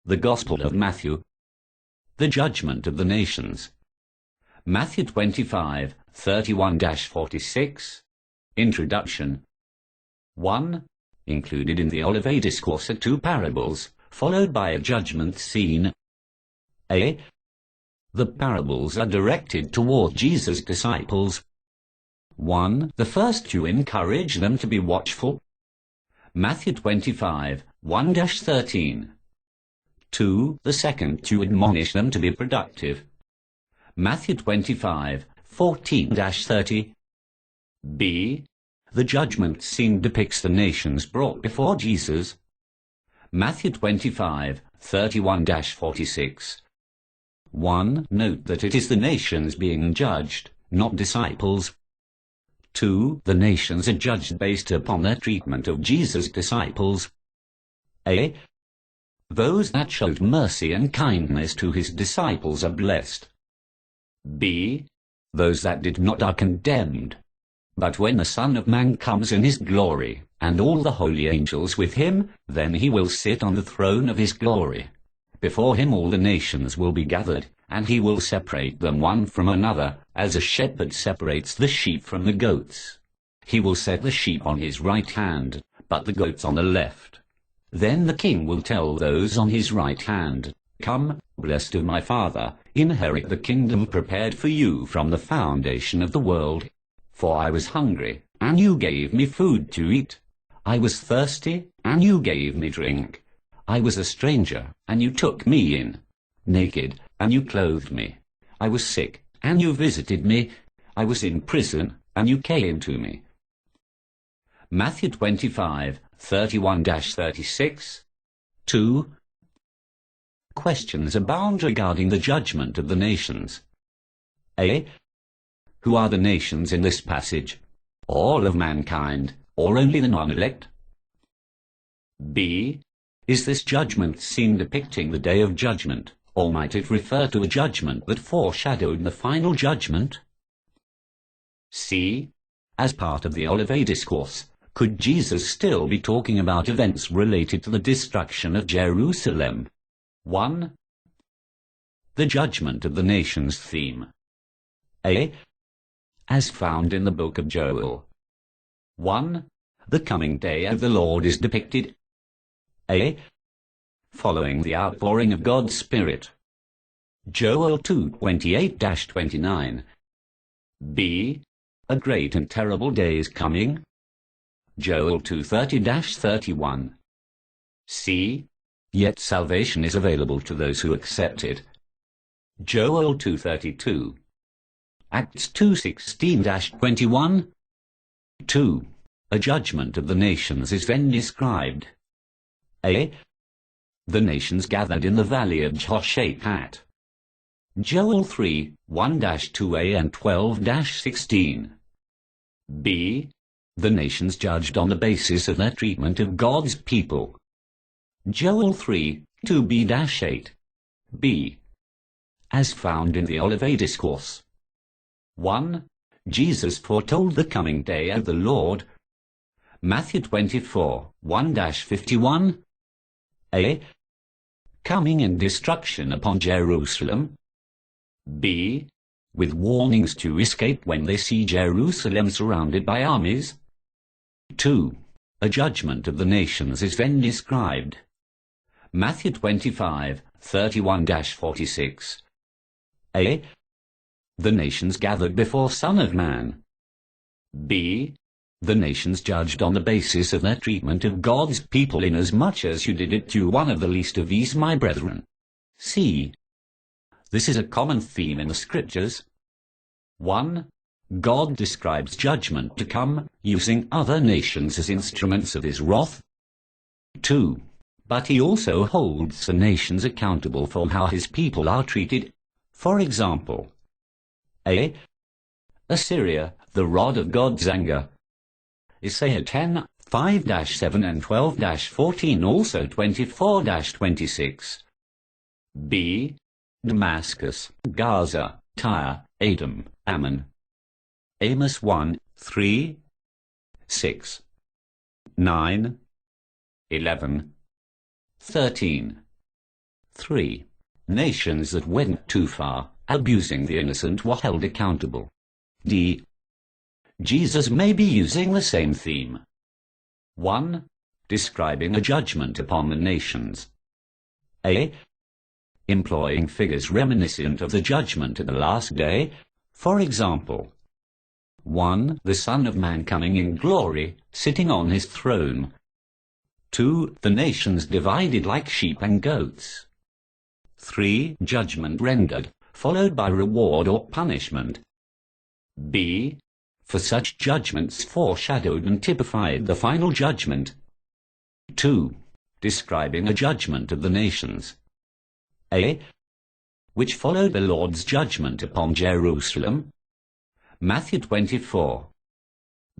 The Gospel of Matthew. The Judgment of the Nations. Matthew 25, 31-46. Introduction. 1. Included in the Olivet Discourse are two parables, followed by a judgment scene. A. The parables are directed toward Jesus' disciples. 1. The first to encourage them to be watchful. Matthew 25, 1-13. 2. The second to admonish them to be productive. Matthew 25, 14-30. B. The judgment scene depicts the nations brought before Jesus. Matthew 25, 31-46. 1. Note that it is the nations being judged, not disciples. 2. The nations are judged based upon their treatment of Jesus' disciples. A. Those that showed mercy and kindness to his disciples are blessed. B. Those that did not are condemned. But when the Son of Man comes in his glory, and all the holy angels with him, then he will sit on the throne of his glory. Before him all the nations will be gathered, and he will separate them one from another, as a shepherd separates the sheep from the goats. He will set the sheep on his right hand, but the goats on the left. Then the king will tell those on his right hand, "Come, blessed of my Father, inherit the kingdom prepared for you from the foundation of the world. For I was hungry, and you gave me food to eat. I was thirsty, and you gave me drink. I was a stranger, and you took me in. Naked, and you clothed me. I was sick, and you visited me. I was in prison, and you came to me." Matthew 25, 31-36. 2. Questions abound regarding the judgment of the nations. A. Who are the nations in this passage? All of mankind, or only the non-elect? B. Is this judgment scene depicting the day of judgment, or might it refer to a judgment that foreshadowed the final judgment? C. As part of the Olivet Discourse, could Jesus still be talking about events related to the destruction of Jerusalem? 1. The judgment of the nations theme. A. As found in the book of Joel. 1. The coming day of the Lord is depicted. A. Following the outpouring of God's Spirit. Joel 2:28-29. B. A great and terrible day is coming. Joel 2:30-31. C. Yet salvation is available to those who accept it. Joel 2:32. Acts 2:16-21. 2. A judgment of the nations is then described. A. The nations gathered in the valley of Jehoshaphat. Joel 3:1-2a and 12-16. B. The nations judged on the basis of their treatment of God's people. Joel 3:2b-8. B. As found in the Olivet Discourse. 1. Jesus foretold the coming day of the Lord. Matthew 24, 1-51. A. Coming and destruction upon Jerusalem. B. With warnings to escape when they see Jerusalem surrounded by armies. 2. A judgment of the nations is then described. Matthew 25, 31-46. A. The nations gathered before Son of Man. B. The nations judged on the basis of their treatment of God's people, inasmuch as you did it to one of the least of these my brethren. C. This is a common theme in the Scriptures. 1. God describes judgment to come, using other nations as instruments of his wrath. 2. But he also holds the nations accountable for how his people are treated. For example, A. Assyria, the rod of God's anger. Isaiah 10, 5-7 and 12-14, also 24-26. B. Damascus, Gaza, Tyre, Edom, Ammon. Amos 1, 3, 6, 9, 11, 13. 3. Nations that went too far, abusing the innocent, were held accountable. D. Jesus may be using the same theme. 1. Describing a judgment upon the nations. A. Employing figures reminiscent of the judgment at the last day. For example, 1. The Son of Man coming in glory, sitting on his throne. 2. The nations divided like sheep and goats. 3. Judgment rendered, followed by reward or punishment. B. For such judgments foreshadowed and typified the final judgment. 2. Describing a judgment of the nations. A. Which followed the Lord's judgment upon Jerusalem. Matthew 24.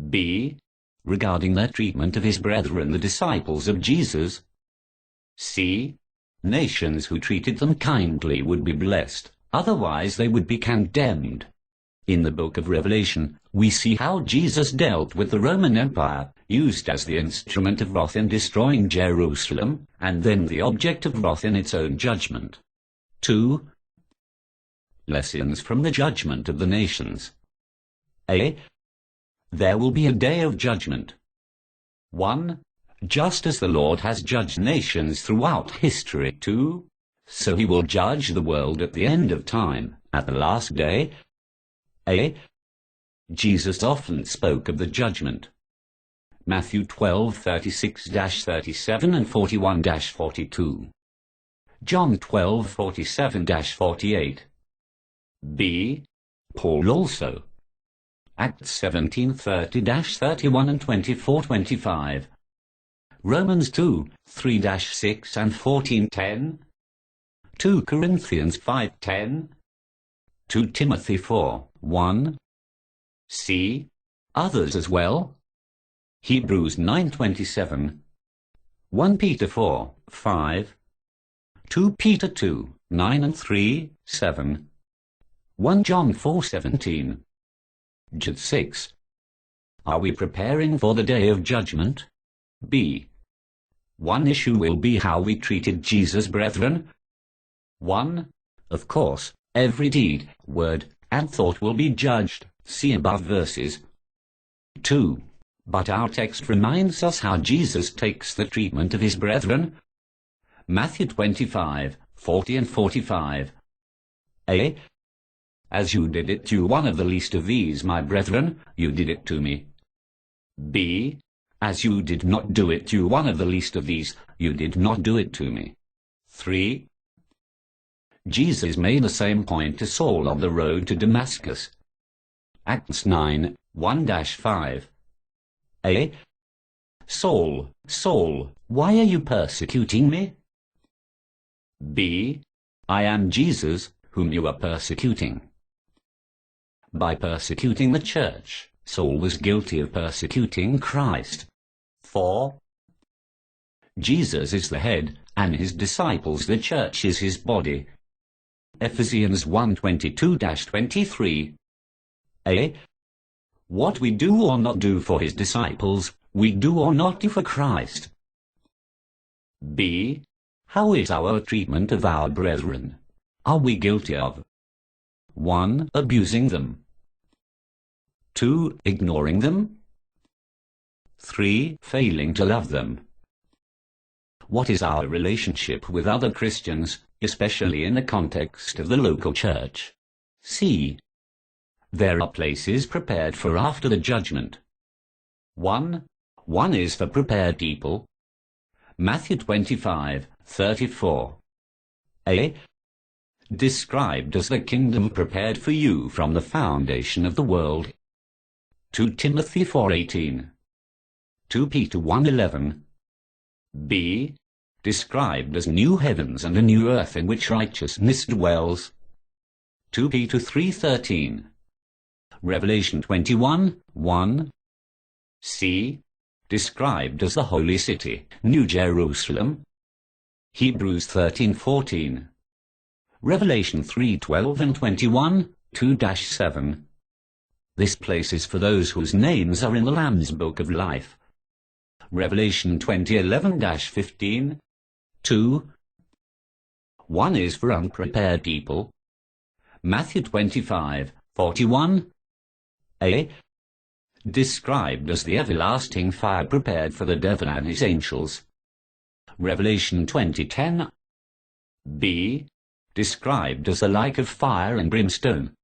B. Regarding their treatment of his brethren, the disciples of Jesus. C. Nations who treated them kindly would be blessed, otherwise they would be condemned. In the book of Revelation, we see how Jesus dealt with the Roman Empire, used as the instrument of wrath in destroying Jerusalem, and then the object of wrath in its own judgment. 2. Lessons from the judgment of the nations. A. There will be a day of judgment. 1. Just as the Lord has judged nations throughout history. 2. So he will judge the world at the end of time, at the last day. A. Jesus often spoke of the judgment. Matthew 12:36-37 and 41-42. John 12:47-48. B. Paul also. Acts 17:30-31 and 24-25. Romans 2:3-6 and 14:10. 2 Corinthians 5:10. 2 Timothy 4:1. C. Others as well. Hebrews 9:27. 1 Peter 4:5. 2 Peter 2:9 and 3:7. 1 John 4:17. Jude 6. Are we preparing for the day of judgment? B. One issue will be how we treated Jesus' brethren. 1. Of course, every deed, word, and thought will be judged. See above verses. 2. But our text reminds us how Jesus takes the treatment of his brethren. Matthew 25:40 and 45. A. As you did it to one of the least of these, my brethren, you did it to me. B. As you did not do it to one of the least of these, you did not do it to me. 3. Jesus made the same point to Saul on the road to Damascus. Acts 9:1-5. A. Saul, Saul, why are you persecuting me? B. I am Jesus, whom you are persecuting. By persecuting the church, Saul was guilty of persecuting Christ. 4. Jesus is the head, and his disciples the church is his body. Ephesians 1:22-23. A. What we do or not do for his disciples, we do or not do for Christ. B. How is our treatment of our brethren? Are we guilty of 1. Abusing them, 2. Ignoring them, 3. Failing to love them? What is our relationship with other Christians, especially in the context of the local church? C. There are places prepared for after the judgment. 1. One is for prepared people. Matthew 25:34. A. Described as the kingdom prepared for you from the foundation of the world. 2 Timothy 4:18. 2 Peter 1:11. B. Described as new heavens and a new earth in which righteousness dwells. 2 Peter 3:13. Revelation 21:1. C. Described as the holy city, New Jerusalem. Hebrews 13:14. Revelation 3:12 and 21, 2-7. This place is for those whose names are in the Lamb's Book of Life. Revelation 20:11-15. 2. One is for unprepared people. Matthew 25:41. A. Described as the everlasting fire prepared for the devil and his angels. Revelation 20:10. B. Described as the lake of fire and brimstone.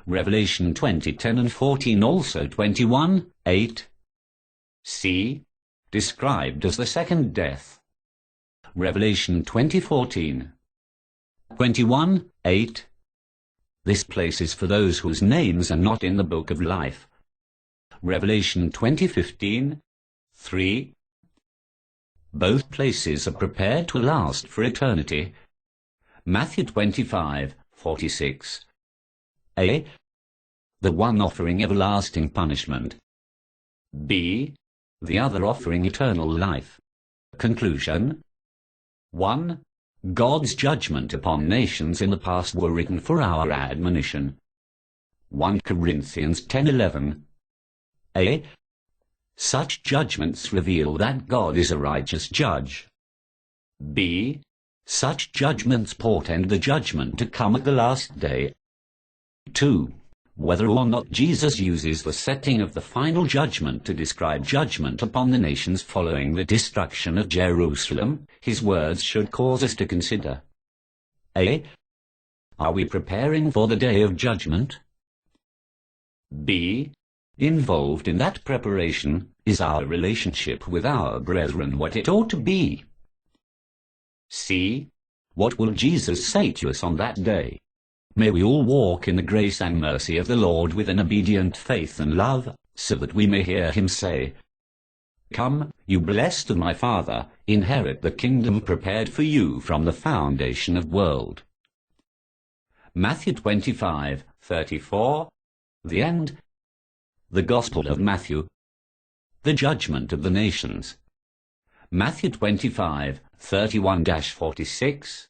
Revelation 20:10 and 14, also 21:8. C. Described as the second death. Revelation 20:14. 21:8. This place is for those whose names are not in the book of life. Revelation 20:15. 3. Both places are prepared to last for eternity. Matthew 25:46. A. The one offering everlasting punishment. B. The other offering eternal life. Conclusion. 1. God's judgment upon nations in the past were written for our admonition. 1 Corinthians 10:11. A. Such judgments reveal that God is a righteous judge. B. Such judgments portend the judgment to come at the last day. 2. Whether or not Jesus uses the setting of the final judgment to describe judgment upon the nations following the destruction of Jerusalem, his words should cause us to consider. A. Are we preparing for the day of judgment? B. Involved in that preparation, is our relationship with our brethren what it ought to be? C. What will Jesus say to us on that day? May we all walk in the grace and mercy of the Lord with an obedient faith and love, so that we may hear him say, Come, you blessed of my Father, inherit the kingdom prepared for you from the foundation of the world. Matthew 25:34. The end. The Gospel of Matthew. The judgment of the nations. Matthew 25:31-46.